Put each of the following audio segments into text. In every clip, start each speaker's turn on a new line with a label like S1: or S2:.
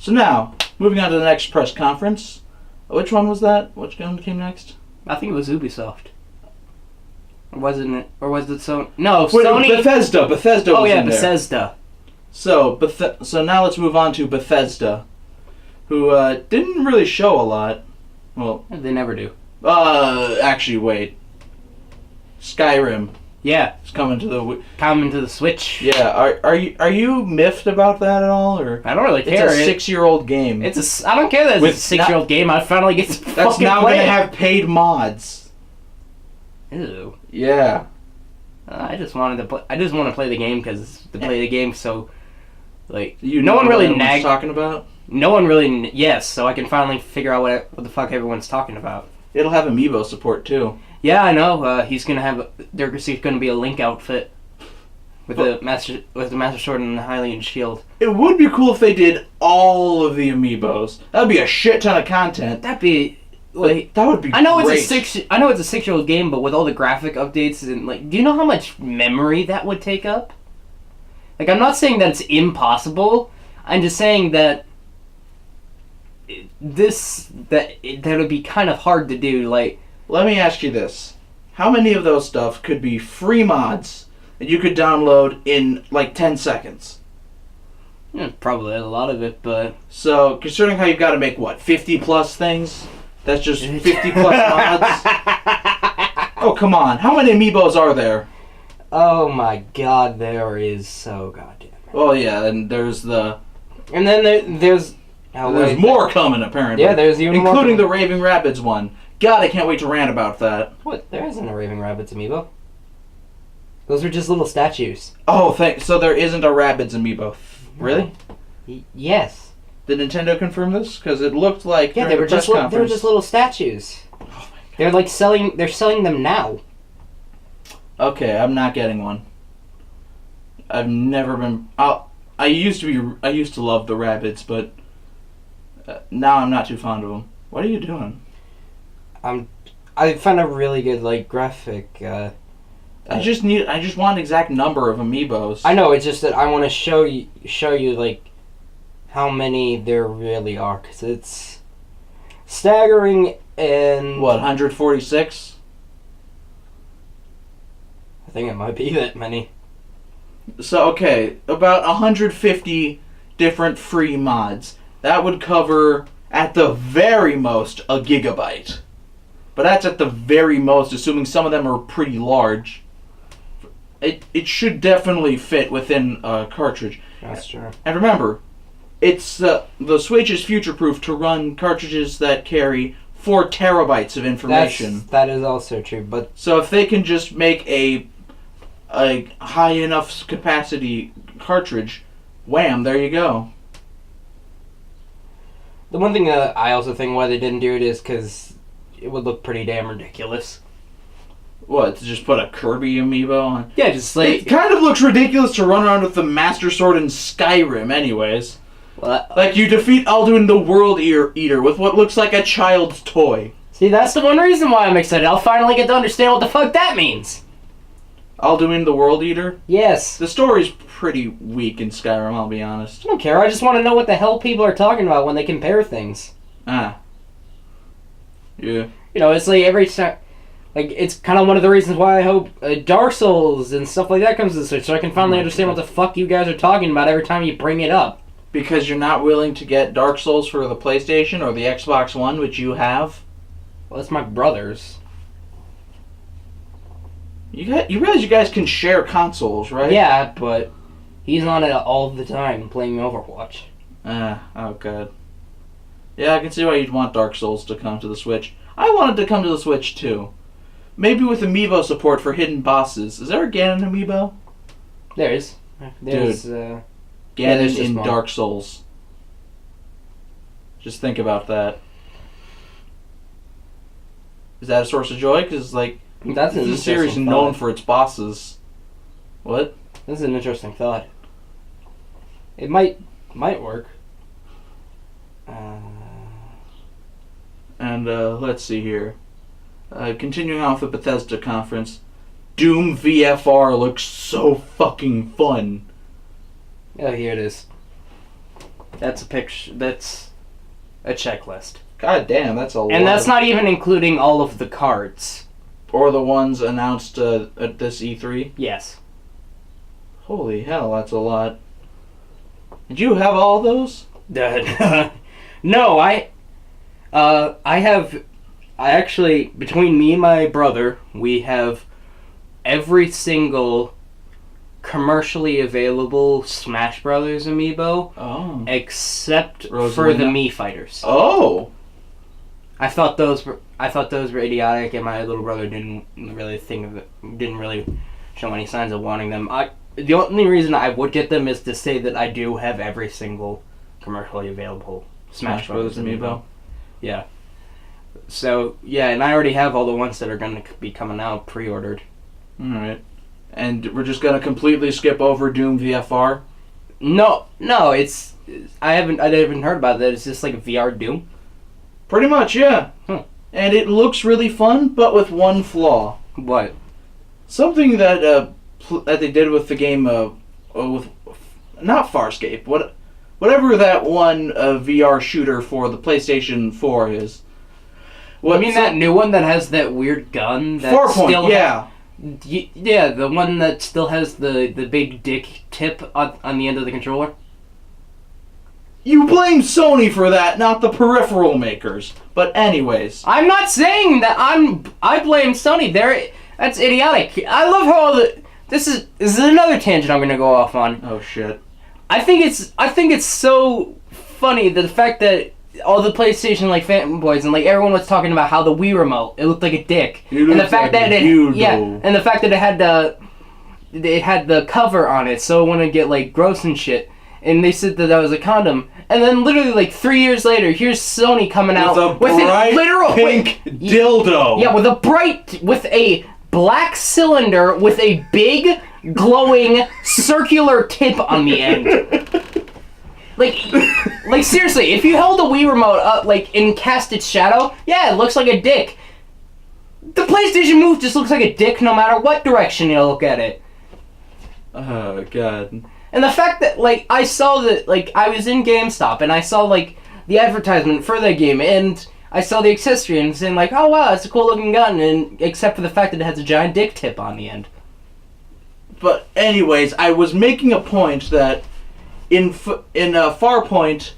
S1: So now, moving on to the next press conference. Which one was that? Which one came next?
S2: I think it was Ubisoft. Or wasn't it? Or was it Sony? No,
S1: Wait,
S2: Sony.
S1: Bethesda. Bethesda was in there.
S2: Bethesda.
S1: So now let's move on to Bethesda, who didn't really show a lot. Well,
S2: they never do.
S1: Actually, wait. Skyrim.
S2: Yeah,
S1: It's coming to the
S2: Switch.
S1: Yeah, are you miffed about that at all, or?
S2: I don't really care.
S1: It's a 6-year-old game.
S2: I don't care that it's a 6-year-old game. I finally get to fucking play it.
S1: That's now going to have paid mods.
S2: Ew.
S1: Yeah.
S2: I just want to play the game because to play the game. So, like,
S1: No one really talking about.
S2: No one really. Yes, so I can finally figure out what the fuck everyone's talking about.
S1: It'll have amiibo support too.
S2: Yeah, I know. He's gonna have. There's gonna be a Link outfit with the master sword and the Hylian shield.
S1: It would be cool if they did all of the amiibos. That'd be a shit ton of content.
S2: That'd be. Like,
S1: that would be.
S2: I know
S1: great.
S2: I know it's a 6-year-old game, but with all the graphic updates and like, do you know how much memory that would take up? Like, I'm not saying that it's impossible. I'm just saying that that would be kind of hard to do. Like,
S1: let me ask you this: how many of those stuff could be free mods that you could download in like 10 seconds?
S2: Yeah, probably a lot of it, but
S1: so considering how you've got to make 50 plus things. That's just 50 plus mods. Oh, come on. How many amiibos are there?
S2: Oh my god, there is so goddamn.
S1: Oh, yeah, and there's the...
S2: And then there's...
S1: there's more coming, apparently.
S2: Yeah, there's even more.
S1: Including the Raving Rabbids one. God, I can't wait to rant about that.
S2: What? There isn't a Raving Rabbids amiibo. Those are just little statues.
S1: Oh, so there isn't a Rabbids amiibo. Really?
S2: Yes.
S1: Did Nintendo confirm this? Because it looked like
S2: they were just little statues.
S1: Oh
S2: they're selling them now.
S1: Okay, I'm not getting one. I've never been. I used to love the Rabbids, but now I'm not too fond of them. What are you doing?
S2: I found a really good graphic.
S1: I just want an exact number of amiibos.
S2: I know. It's just that I want to show you like how many there really are, because it's staggering. And
S1: what, 146?
S2: I think it might be that many.
S1: So okay, about 150 different free mods. That would cover at the very most a gigabyte. But that's at the very most, assuming some of them are pretty large. It should definitely fit within a cartridge.
S2: That's true.
S1: And remember, it's the Switch is future-proof to run cartridges that carry 4 terabytes of information.
S2: That is also true, but
S1: so if they can just make a high enough capacity cartridge, wham, there you go.
S2: The one thing that I also think why they didn't do it is because it would look pretty damn ridiculous.
S1: What, to just put a Kirby amiibo on?
S2: Yeah, just like...
S1: It kind of looks ridiculous to run around with the Master Sword in Skyrim anyways. Like, you defeat Alduin the World Eater with what looks like a child's toy.
S2: See, that's the one reason why I'm excited. I'll finally get to understand what the fuck that means.
S1: Alduin the World Eater?
S2: Yes.
S1: The story's pretty weak in Skyrim, I'll be honest.
S2: I don't care. I just want to know what the hell people are talking about when they compare things.
S1: Ah. Yeah.
S2: You know, it's like every time... Like, it's kind of one of the reasons why I hope Dark Souls and stuff like that comes to the Switch, so I can finally understand what the fuck you guys are talking about every time you bring it up.
S1: Because you're not willing to get Dark Souls for the PlayStation or the Xbox One, which you have?
S2: Well, that's my brother's.
S1: You realize you guys can share consoles, right?
S2: Yeah, but he's on it all the time playing Overwatch.
S1: Oh god. Yeah, I can see why you'd want Dark Souls to come to the Switch. I wanted to come to the Switch too. Maybe with amiibo support for hidden bosses. Is there a Ganon amiibo?
S2: There is. There's,
S1: Ganon
S2: in
S1: Dark Souls. Just think about that. Is that a source of joy? Because, like,
S2: that's
S1: this series is known for its bosses. What?
S2: This is an interesting thought. It might work.
S1: And let's see here. Continuing on with the Bethesda conference, Doom VFR looks so fucking fun.
S2: Oh, here it is. That's a picture. That's a checklist.
S1: God damn, that's a lot.
S2: And that's not even including all of the cards.
S1: Or the ones announced at this E3?
S2: Yes.
S1: Holy hell, that's a lot. Did you have all those?
S2: No, I actually, between me and my brother, we have every single commercially available Smash Brothers amiibo, except for the Mii Fighters.
S1: Oh,
S2: I thought those were idiotic, and my little brother didn't really show any signs of wanting them. The only reason I would get them is to say that I do have every single commercially available Smash Brothers amiibo. Yeah. So, yeah, and I already have all the ones that are going to be coming out pre-ordered.
S1: Alright. And we're just going to completely skip over Doom VFR?
S2: No, it's... I haven't heard about that. It's just like a VR Doom?
S1: Pretty much, yeah. And it looks really fun, but with one flaw.
S2: What?
S1: Something that they did with the game, with... Not Farscape. Whatever that one VR shooter for the PlayStation 4 is.
S2: What, you mean that new one that has that weird gun? That
S1: 4-point, yeah.
S2: Yeah, the one that still has the big dick tip on the end of the controller?
S1: You blame Sony for that, not the peripheral makers. But anyways.
S2: I'm not saying that I blame Sony. That's idiotic. I love how all the... This is another tangent I'm going to go off on.
S1: Oh, shit.
S2: I think it's so funny the fact that all the PlayStation fanboys and everyone was talking about how the Wii remote, it looked like a dick, and the fact that and the fact that it had the cover on it, so it wouldn't get gross and shit. And they said that was a condom, and then literally 3 years later, here's Sony coming out with a literal
S1: pink dildo.
S2: Yeah, with a black cylinder with a big glowing circular tip on the end. Seriously, if you held a Wii remote up, and cast its shadow, yeah, it looks like a dick. The PlayStation Move just looks like a dick no matter what direction you look at it.
S1: Oh, God.
S2: And the fact that, I saw that, I was in GameStop, and I saw, the advertisement for that game, and I saw the accessory, and saying, oh, wow, it's a cool-looking gun, and except for the fact that it has a giant dick tip on the end.
S1: But anyways, I was making a point that in Farpoint,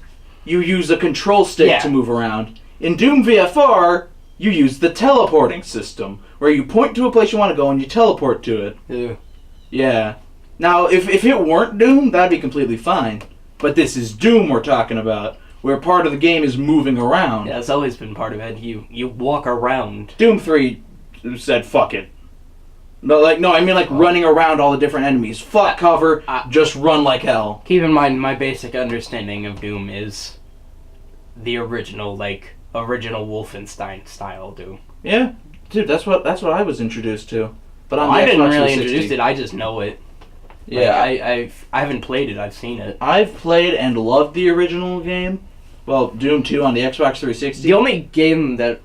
S1: you use a control stick to move around. In Doom VFR, you use the teleporting system, where you point to a place you want to go and you teleport to it.
S2: Ew.
S1: Yeah. Now, if it weren't Doom, that'd be completely fine. But this is Doom we're talking about, where part of the game is moving around.
S2: Yeah, it's always been part of it. You walk around.
S1: Doom 3 said, fuck it. No, I mean running around all the different enemies. Fuck cover, just run like hell.
S2: Keep in mind, my basic understanding of Doom is the original Wolfenstein style Doom.
S1: Yeah, dude, that's what I was introduced to. But
S2: I didn't really introduce it. I just know it.
S1: Yeah,
S2: I haven't played it. I've seen it.
S1: I've played and loved the original game. Well, Doom 2 on the Xbox 360.
S2: The only game that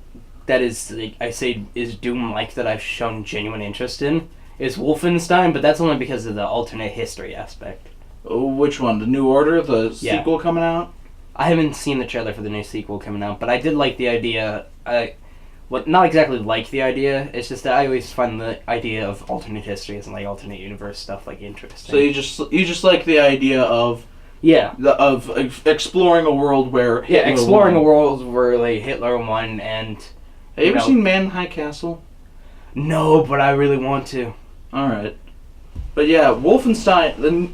S2: is, is Doom-like that I've shown genuine interest in is Wolfenstein, but that's only because of the alternate history aspect.
S1: Oh, which one? The New Order? The sequel coming out?
S2: I haven't seen the trailer for the new sequel coming out, but I did like the idea. Not exactly like the idea, it's just that I always find the idea of alternate histories and alternate universe stuff interesting.
S1: So you just like the idea of exploring a world where Hitler won.
S2: A world where Hitler won. And
S1: have you ever seen Man in High Castle?
S2: No, but I really want to.
S1: Alright. But yeah, Wolfenstein...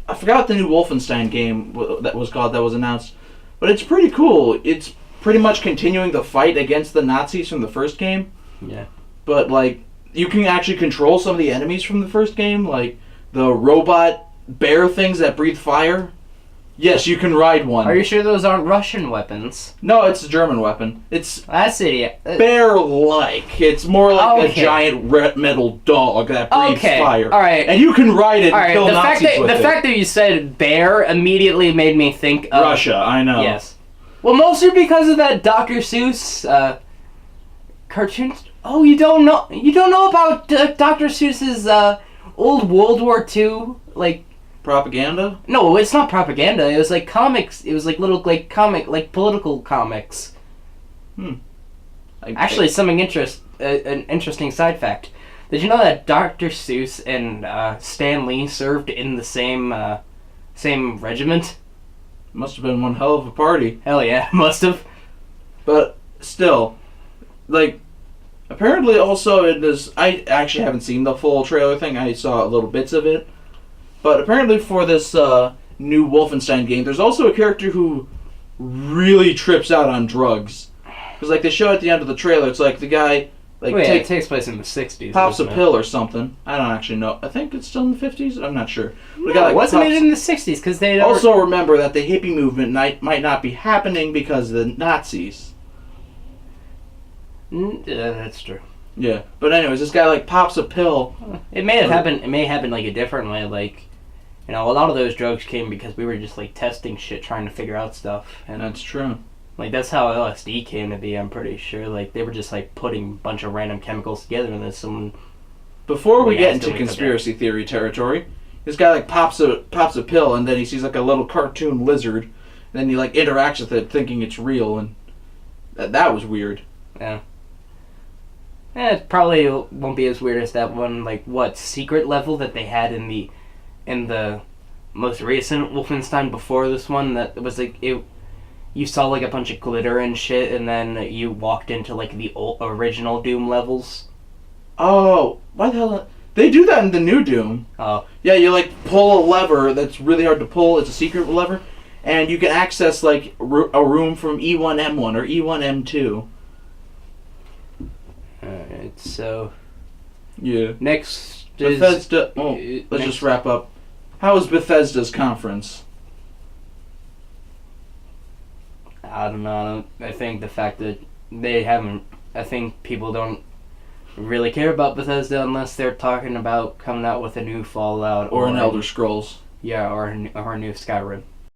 S1: I forgot the new Wolfenstein game that was announced. But it's pretty cool. It's pretty much continuing the fight against the Nazis from the first game.
S2: Yeah.
S1: But, you can actually control some of the enemies from the first game. The robot bear things that breathe fire. Yes, you can ride one.
S2: Are you sure those aren't Russian weapons?
S1: No, it's a German weapon.
S2: That's idiot.
S1: Bear-like. It's more like a giant red metal dog that breathes fire.
S2: All right.
S1: And you can ride it and kill Nazis with it.
S2: The fact that you said bear immediatly made me think of...
S1: Russia, I know.
S2: Yes. Well, mostly because of that Dr. Seuss cartoon. Oh, you don't know about Dr. Seuss's old World War II
S1: Propaganda?
S2: No, it's not propaganda. It was like comics. It was like little political comics. Actually, an interesting side fact. Did you know that Dr. Seuss and Stan Lee served in the same regiment?
S1: Must have been one hell of a party.
S2: Hell yeah, must have.
S1: But still, like, apparently also it is. I actually haven't seen the full trailer thing. I saw little bits of it. But apparently for this new Wolfenstein game, there's also a character who really trips out on drugs. Because, like, they show at the end of the trailer, it's like the guy, like,
S2: it takes place in the 60s.
S1: Pops a pill or something. I don't actually know. I think it's still in the 50s? I'm not sure.
S2: Wasn't it in the 60s? Because they
S1: also remember that the hippie movement might not be happening because of the Nazis.
S2: Yeah, that's true.
S1: Yeah. But anyways, this guy, like, pops a pill.
S2: It may have happened. It may happen, like, a different way, like... You know, a lot of those drugs came because we were just, like, testing shit, trying to figure out stuff. And
S1: that's true.
S2: Like, that's how LSD came to be, I'm pretty sure. Like, they were just, like, putting a bunch of random chemicals together and then someone...
S1: Before we get into conspiracy theory territory, this guy, like, pops a pill and then he sees, like, a little cartoon lizard. And then he, like, interacts with it thinking it's real, and that was weird.
S2: Yeah. It probably won't be as weird as that one, like, secret level that they had in the most recent Wolfenstein before this one, that was like you saw like a bunch of glitter and shit, and then you walked into like the original Doom levels.
S1: Oh, why the hell? They do that in the new Doom.
S2: Oh.
S1: Yeah, you like pull a lever that's really hard to pull. It's a secret lever, and you can access like a room from E1M1 or E1M2.
S2: Alright, so
S1: yeah.
S2: Next
S1: Bethesda. Let's just wrap up. How was Bethesda's conference?
S2: I don't know. I think the fact that they haven't... I think people don't really care about Bethesda unless they're talking about coming out with a new Fallout.
S1: Or an Elder Scrolls.
S2: Yeah, or a new Skyrim.